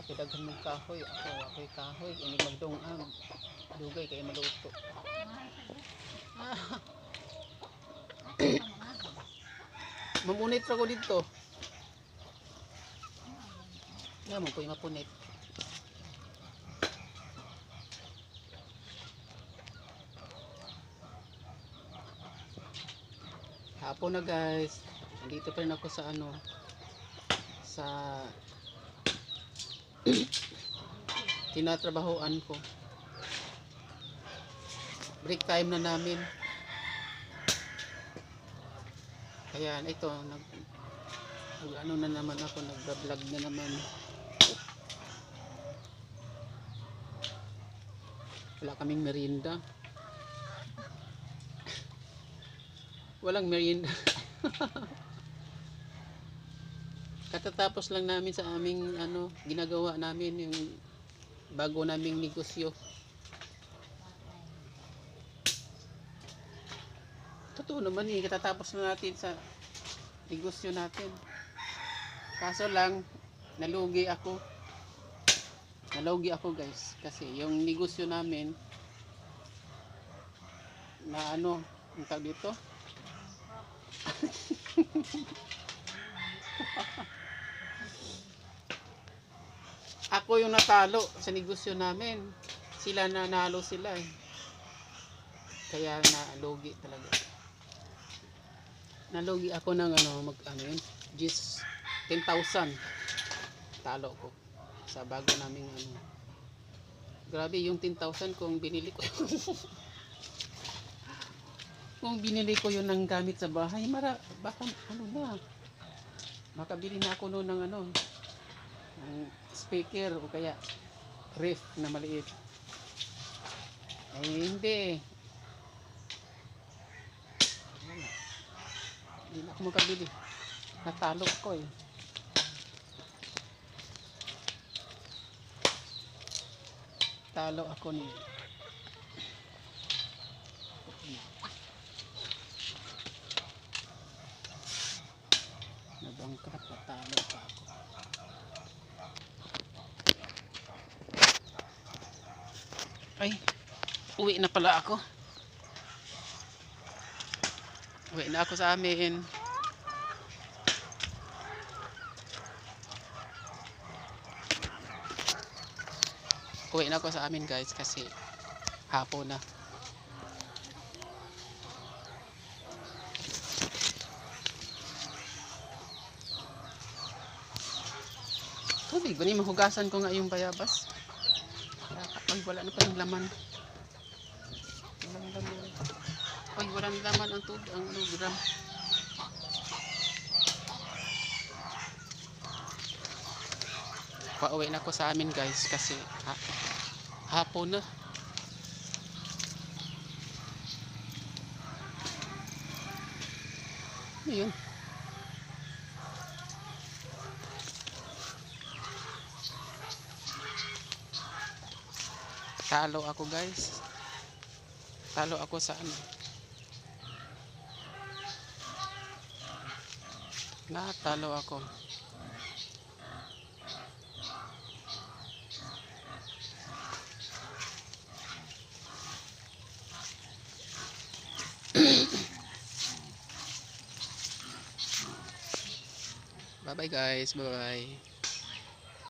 Kidaghan mong kahoy. Ako'y kahoy. Ini magdungag. Dugay kay maluto. Mamunit ra ko dito. Naman ko'y mapunit. Hapon na guys. Nandito pa rin ako sa sa tinatrabahoan ko. Break time na namin. Kaya ito ano na naman ako, nag-vlog na naman. Wala kaming merienda. Walang merienda. Katatapos lang namin sa aming ginagawa namin, yung bago naming negosyo. Totoo naman katatapos na natin sa negosyo natin. Kaso lang nalugi ako guys, kasi yung negosyo namin na ang tawag dito ako yung natalo sa negosyo namin, sila nanalo sila kaya nalugi talaga. Nalugi ako ng yun, just 10,000 talo ko sa bago naming grabe yung 10,000 kung binili ko kung binili ko yun ng gamit sa bahay, baka makabili na ako noon ng ng speaker o kaya ref na maliit. Hindi na ako makabili, natalo ko talo ako ni nabangkat, natalo pa ako. Ay, uwi na pala ako. Uwi na ako sa amin. Uwi na ako sa amin guys kasi hapon na. Tubig ba ni mahugasan ko nga yung bayabas? Ay, wala na pa yung laman. Ay, walang laman ang tubig, ang gram. Pauwi na ako sa amin guys kasi hapon na. Ayun. Talo ako guys. Talo ako sa natalo ako. Bye bye guys, bye bye.